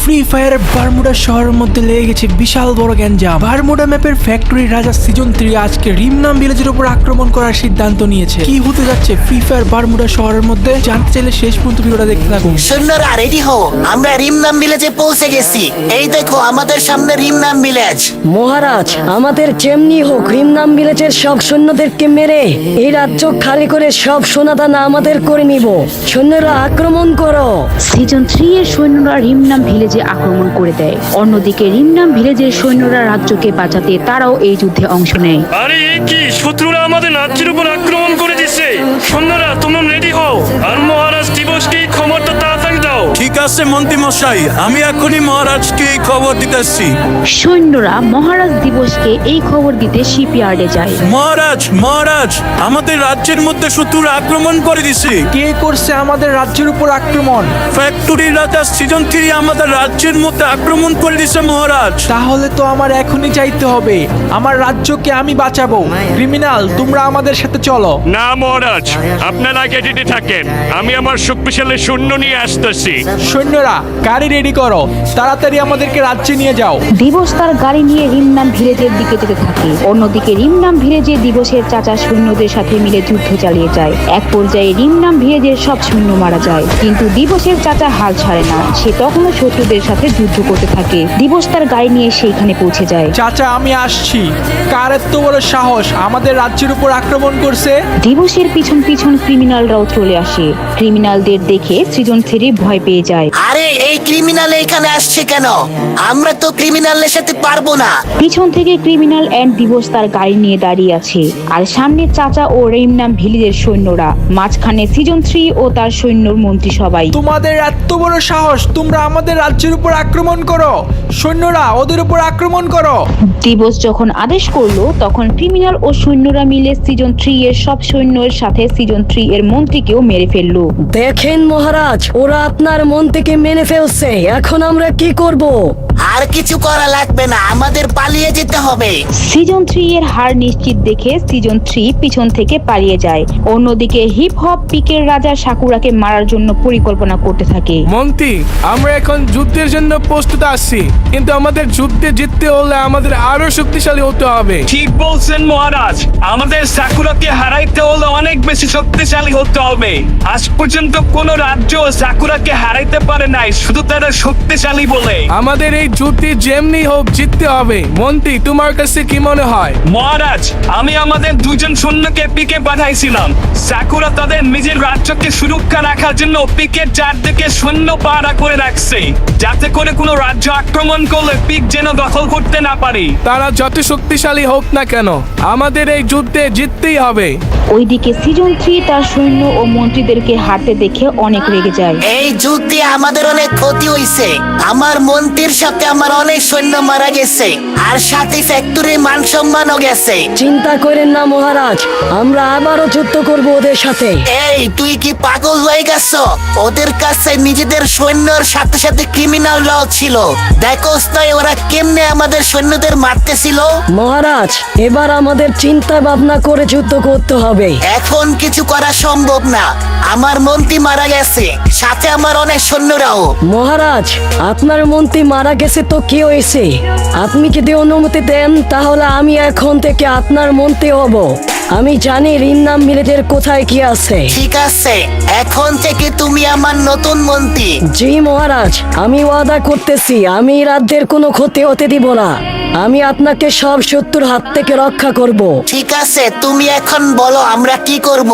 Free fire Bermuda শহরের মধ্যে লেগে গেছে বিশাল বড় গ্যাঞ্জাম। বারমুডা ম্যাপের ফ্যাক্টরি রাজা সিজন 3 আজকে রিমনাম ভিলেজের উপর আক্রমণ করার সিদ্ধান্ত নিয়েছে। কি হতে যাচ্ছে ফ্রি ফায়ার বারমুডা শহরের মধ্যে জানতে চাইলে শেষ পর্যন্ত ভিডিওটা দেখতে থাকুন। সৈন্যরা রেডি হও, আমরা রিমনাম ভিলেজে পৌঁছে গেছি। এই দেখো আমাদের সামনে রিমনাম ভিলেজ। মহারাজ, আমাদের যেমনি হোক রিমনাম ভিলেজের সব সৈন্যদেরকে মেরে এই রাজ্য খালি করে সব সোনাদানা আমাদের করে নিব। সৈন্যরা আক্রমণ করো। সিজন 3 এর সৈন্যরা রিমনাম ভিলেজে আক্রমণ করে দেয়। অন্যদিকে রিমনাম ভিলেজের সৈন্যরা রাজ্যকে বাঁচাতে তারাও এই যুদ্ধে অংশ নেয়। আরে এ কি, শত্রুরা আমাদের রাজ্যের উপর আক্রমণ করে দিচ্ছে। সৈন্যরা তোমরা রেডি হও, আর মহারাজ দিবসকে এই খবরটা তাড়াতাড়ি দাও। ঠিক আছে মন্ত্রী মশাই, আমি এখনই মহারাজকে এই খবর দিতেছি। সৈন্যরা মহারাজ দিবসকে এই খবর দিতে শিপইয়ার্ডে যায়। মহারাজ মহারাজ, আমাদের রাজ্যের মধ্যে শত্রুরা আক্রমণ করে দিছে। কে করছে আমাদের রাজ্যের উপর আক্রমণ? ফ্যাক্টরি রাজা সিজন 3 আমাদের রাজ্যের মধ্যে আক্রমণ করে দিছে মহারাজ। তাহলে তো আমার এখনই যাইতে হবে, আমার রাজ্যকে আমি বাঁচাবো। ক্রিমিনাল, তোমরা আমাদের সাথে চলো। না মহারাজ, আপনারা গেটে থাকেন, আমি আমার শক্তিশালী সৈন্য নিয়ে আসতেছি। সৈন্যরা গাড়ি রেডি করো, তাড়াতাড়ি আমাদেরকে রাজ্যে নিয়ে যাও। দিবস তার গাড়ি নিয়ে রিমনাম ভিলেজের দিকে যেতে থাকে। অন্যদিকে রিমনাম ভিলেজে দিবসের চাচা সৈন্যদের সাথে মিলে যুদ্ধ চালিয়ে যায়। এক পর্যায়ে রিমনাম ভিলেজের সব সৈন্য মারা যায়, কিন্তু দিবসের চাচা হাল ছাড়ে না। সে তখনও শত্রুদের সাথে যুদ্ধ করতে থাকে। দিবস তার গাড়ি নিয়ে সেইখানে পৌঁছে যায়। চাচা আমি আসছি। কার এত বড় সাহস আমাদের রাজ্যের উপর আক্রমণ করছে? দিবসের পিছন পিছন ক্রিমিনালরাও চলে আসে। ক্রিমিনালদের দেখে সিজন 3 ভয় পেয়ে যায়। আরে এই ক্রিমিনাল এখানে আসছে কেন? আমরা তো ক্রিমিনালের সাথে পারবো না। পিছন থেকে ক্রিমিনাল এন্ড দিবস তার গাড়ি নিয়ে দাঁড়িয়ে আছে, আর সামনে চাচা ও রিমনাম ভিলেজের সৈন্যরা, মাঝখানে সিজন 3 ও তার সৈন্যর মন্ত্রী সবাই। তোমাদের এত বড় সাহস, তোমরা আমাদের রাজ্যের উপর আক্রমণ করো। সৈন্যরা ওদের উপর আক্রমণ করো। দিবস যখন আদেশ করলো, তখন ক্রিমিনাল ও সৈন্যরা মিলে সিজন 3 এর সব সৈন্যের সাথে সিজন 3 এর মন্ত্রীকেও মেরে ফেললো। দেখেন মহারাজ, ওরা আপনার মন্ত্রীকে মেনে ফেলছে। এখন আমরা কি করব? আর কিছু করা লাগবে না, আমাদের পালিয়ে যেতে হবে। সিজন 3 এর হার নিশ্চিত দেখে সিজন 3 পিছন থেকে পালিয়ে যায়। অন্যদিকে হিপ হপ পিকের রাজা সাকুরাকে মারার জন্য পরিকল্পনা করতে থাকে। মন্ত্রী, আমরা এখন যুদ্ধের জন্য প্রস্তুত আছি, কিন্তু আমাদের যুদ্ধে জিততে হলে আমাদের আরো শক্তিশালী হতে হবে। ঠিক বলছেন মহারাজ, আমাদের সাকুরাকে হারাইতে হলে অনেক বেশি শক্তিশালী হতে হবে। আজ পর্যন্ত কোন রাজ্য সাকুরাকে হারাইতে পারে নাই, শুধু তারা শক্তিশালী বলে। আমাদের এই যুদ্ধে যেমনি হোক জিততে হবে। মন্ত্রী, তোমার কাছে কি মনে হয়? মহারাজ, আমি আমাদের দুজন সৈন্যকে পিকে পাঠাইছিলাম। সাকুরা তাদের নিজের রাজ্যকে সুরক্ষা রাখার জন্য পিকের চারদিকে সৈন্য পাহারা করে রাখছে, যাতে করে কোনো রাজ্য আক্রমণ করলে পিক যেন দখল করতে না পারে। তারা যত শক্তিশালী হোক না কেন, আমাদের এই যুদ্ধে জিততেই হবে। ওইদিকে সিজন 3 তার সৈন্য ও মন্ত্রীদেরকে হারতে দেখে অনেক রেগে যায়। এই যুদ্ধে আমাদের অনেক ক্ষতি হয়েছে। আমার মন্ত্রীর সাথে আমার অনেক সৈন্য মারা গেছে, আর সাথে ফ্যাক্টরির মান সম্মানও গেছে। চিন্তা করেন না মহারাজ, আমরা আবারও যুদ্ধ করব ওদের সাথে। এই তুই কি পাগল হয়ে গেছ? ওদের কাছে নিজেদের সৈন্যর সাথে সাথে ক্রিমিনালরাও ছিল। দেখোস তাই ওরা কেমনে আমাদের সৈন্যদের মারতেছিল। মহারাজ, এবার আমাদের চিন্তা ভাবনা করে যুদ্ধ করতে হবে। এখন কিছু করা সম্ভব না, আমার মন্ত্রী মারা গেছে, সাথে আমার অনেক সৈন্যরাও। মহারাজ, আপনার মন্ত্রী মারা গেছে তো কি হয়েছে? আপনি যদি অনুমতি দেন তাহলে আমি এখন থেকে আপনার মন্ত্রী হব। আমি জানি রিমনাম ভিলেজের কোথায় কি আছে। ঠিক আছে, এখন থেকে তুমি আমার নতুন মন্ত্রী। জি মহারাজ, আমি ওয়াদা করতেছি আমি রাজ্যের কোনো ক্ষতি হতে দিব না। আমি আপনাকে সব শত্রুর হাত থেকে রক্ষা করব। ঠিক আছে, তুমি এখন বলো আমরা কি করব?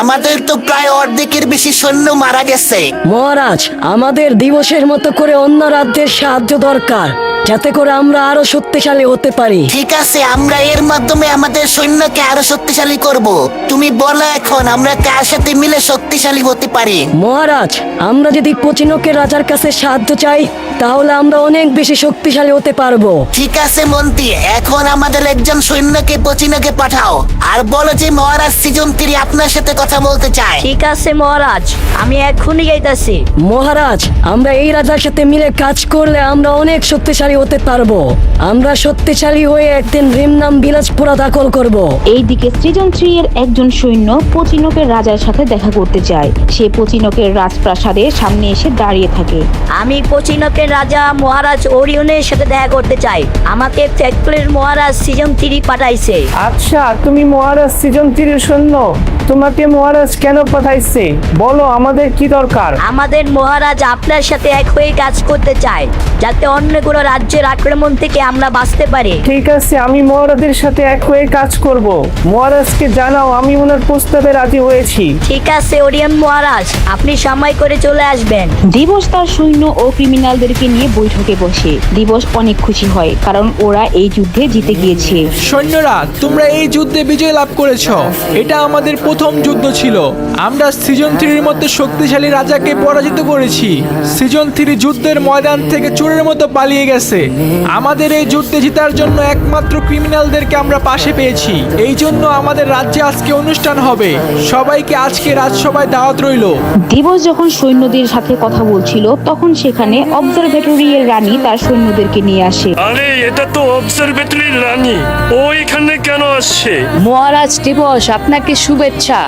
আমাদের তো প্রায় অর্ধেকের বেশি সৈন্য মারা গেছে। মহারাজ, আমাদের দিবসের মতো করে অন্য রাজ্যের সাহায্য দরকার, যাতে করে আমরা আরো শক্তিশালী হতে পারি। ঠিক আছে, আমরা এর মাধ্যমে আমাদের সৈন্যকে আরো শক্তিশালী করব। তুমি বলো এখন আমরা কার সাথে মিলে শক্তিশালী হতে পারি? মহারাজ, আমরা যদি পচিনকের রাজার কাছে সাহায্য চাই তাহলে আমরা অনেক বেশি শক্তিশালী হতে পারবো। ঠিক আছে মন্ত্রী, এখন আমাদের একজন সৈন্যকে পচিনকে পাঠাও, আর বলো যে মহারাজ সিজন 3 আপনার সাথে কথা বলতে চায়। ঠিক আছে মহারাজ, আমি এক্ষুনি যাইতাছি। মহারাজ, আমরা এই রাজার সাথে মিলে কাজ করলে আমরা অনেক শক্তিশালী শক্তিশালী হতে পারবো। আমরা শক্তিশালী হয়ে একদিন রিমনাম ভিলেজ পুরো দখল করব। এইদিকে সিজন 3 এর একজন সৈন্য পচিনকের রাজার সাথে দেখা করতে যায়। সে পচিনকের রাজপ্রাসাদের সামনে এসে দাঁড়িয়ে থাকে। আমি পচিনকের রাজা মহারাজ ওরিয়নের সাথে দেখা করতে চাই। আমাকে ফ্যাক্টরির মহারাজ সিজন 3 পাঠাইছে। আচ্ছা, তুমি মহারাজ সিজন 3 এর সৈন্য। তোমাকে মহারাজ কেন পাঠাইছে? বলো, আমাদের কি দরকার? আমাদের মহারাজ আপনার সাথে এক হয়ে কাজ করতে চায়, যাতে অন্য কোনো রাজ্যের আক্রমণ থেকে আমরা বাঁচতে পারি। ঠিক আছে, আমি মহারাজের সাথে এক হয়ে কাজ করব। মহারাজকে জানাও আমি ওনার প্রস্তাবে রাজি হয়েছি। ঠিক আছে ওরিয়ন মহারাজ, আপনি সময় করে চলে আসবেন। দিবস তার সৈন্য ও ক্রিমিনালদেরকে নিয়ে বৈঠকে বসে। দিবস অনেক খুশি হয়, কারণ ওরা এই যুদ্ধে জিতে গিয়েছে। সৈন্যরা, তোমরা এই যুদ্ধে বিজয় লাভ করেছো। এটা আমাদের প্রথম যুদ্ধ ছিল। আমরা সিজন 3 এর মধ্যে শক্তিশালী রাজাকে পরাজিত করেছি। সিজন 3 যুদ্ধের ময়দান থেকে চোরের মতো পালিয়ে গেছে। আমাদের এই যুদ্ধে জেতার জন্য একমাত্র ক্রিমিনালদেরকে আমরা পাশে পেয়েছি। এই জন্য আমাদের রাজ্যে আজকে অনুষ্ঠান হবে। সবাইকে আজকে রাজসভায় দাওয়াত রইল। দিবস যখন সৈন্যদের সাথে কথা বলছিল, তখন সেখানে অবজারভেটরি এর রানী তার সৈন্যদেরকে নিয়ে আসে। আরে, এটা তো অবজারভেটরির রানী। ও এখানে কেন আসছে? মহারাজ দিবস, আপনাকে শুভেচ্ছা।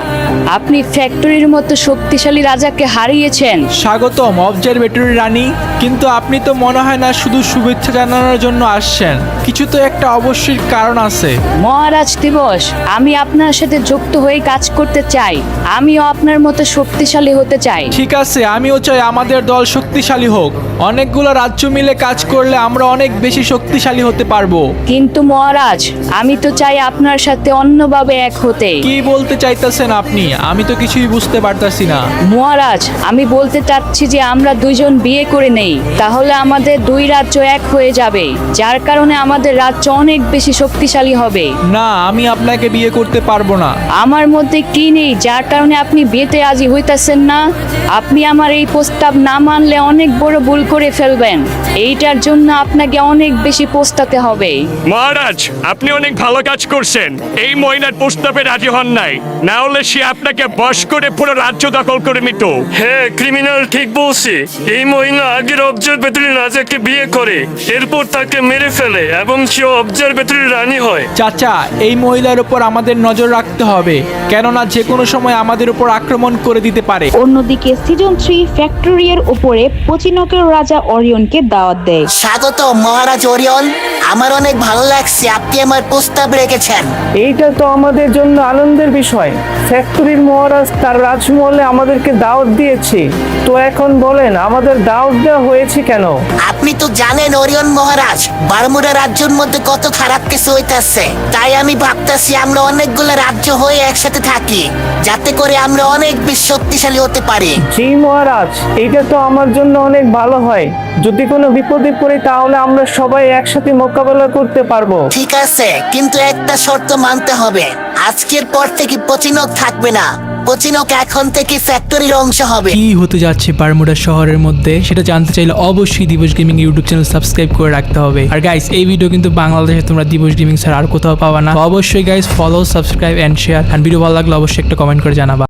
আপনি ফ্যাক্টরির মতো শক্তিশালী রাজাকে হারিয়েছেন। স্বাগতম অবজারভেটরি রানী, কিন্তু আপনি তো মনে হয় না শুধু শুভেচ্ছা জানানোর জন্য আসছেন। কিছু তো একটা অবশ্যই কারণ আছে। মহারাজ দিবস, আমি আপনার সাথে যুক্ত হয়ে কাজ করতে চাই। আমিও আপনার মতো শক্তিশালী হতে চাই। ঠিক আছে, আমিও চাই আমাদের দল শক্তিশালী হোক। অনেকগুলো রাজ্য মিলে কাজ করলে আমরা অনেক বেশি শক্তিশালী হতে পারবো। কিন্তু মহারাজ, আমি তো চাই আপনার সাথে অন্যভাবে এক হতে। কি বলতে চাইতেছেন আপনি? আমি তো কিছুই বুঝতে পারতাছি না। মহারাজ, আমি বলতে চাচ্ছি যে আমরা দুইজন বিয়ে করে নেই, তাহলে আমাদের দুই রাজ্য এক হয়ে যাবে, যার কারণে আমাদের রাজ্য অনেক বেশি শক্তিশালী হবে। না, আমি আপনাকে বিয়ে করতে পারবো না। আমার মধ্যে কি নেই যার কারণে আপনি বিয়েতে রাজি হইতেছেন না? আপনি আমার এই প্রস্তাব না মানলে অনেক বড় ভুল করে ফেলবেন। এইটার জন্য আপনাকে অনেক বেশি পস্তাতে হবে। মহারাজ, আপনি অনেক ভালো কাজ করছেন। এই মহিলার প্রস্তাবে রাজি হন নাই, না হলে সে আপনাকে বশ করে পুরো রাজ্য দখল করে নিত। হ্যাঁ, ক্রিমিনাল ঠিক বলছে। এই মহিলা আগের অবজারভেটরির রাজাকে বিয়ে করে, এরপর তাকে মেরে ফেলে এবং সে অবজারভেটরির রানী হয়। চাচা, এই মহিলার উপর আমাদের নজর রাখতে হবে, কেননা যে কোনো সময় আমাদের উপর আক্রমণ করে দিতে পারে। অন্যদিকে সিজন 3 ফ্যাক্টরি এর উপরে পচিনকের রাজা অরিয়নকে দাওয়াত দেয়। স্বাগত মহারাজ ওরিয়ন, আমার অনেক ভালো লাগছে আপনি আমার প্রস্তাব রেখেছেন। এইটা তো আমাদের জন্য আনন্দের বিষয়। ফ্যাক্টরির মহারাজ তার রাজমহলে আমাদেরকে দাওয়াত দিয়েছে। তো এখন বলেন, আমাদের দাওয়াত দেওয়া হয়েছে কেন? আপনি তো জানেন ওরিয়ন মহারাজ, বারমুডা রাজ্যের মধ্যে কত খারাপ কিছু হইতাছে। তাই আমি ভাবতেছি আমরা অনেকগুলো রাজ্য হয়ে একসাথে থাকি, যাতে করে আমরা অনেক বেশি শক্তিশালী হতে পারি। জি মহারাজ, এটা তো আমার জন্য অনেক ভালো হয়। যদি কোনো বিপদে পড়ি তাহলে আমরা সবাই একসাথে মোকাবেলা করতে পারবো। ঠিক আছে, কিন্তু একটা শর্ত মানতে হবে। আজকের পর থেকে পচিনক থাকবে না। পচিনক এখন থেকে ফ্যাক্টরির অংশ হবে। কি হতে যাচ্ছে বারমুডা শহরের মধ্যে সেটা জানতে চাইলে অবশ্যই দিবস গেমিং ইউটিউব চ্যানেল সাবস্ক্রাইব করে রাখতে হবে। আর গাইস, এই ভিডিও কিন্তু বাংলাদেশে তোমরা দিবস গেমিং ছাড়া আর কোথাও পাবা না। অবশ্যই guys, follow, subscribe and share. আর ভিডিও ভালো লাগলে অবশ্যই একটা কমেন্ট করে জানাবা।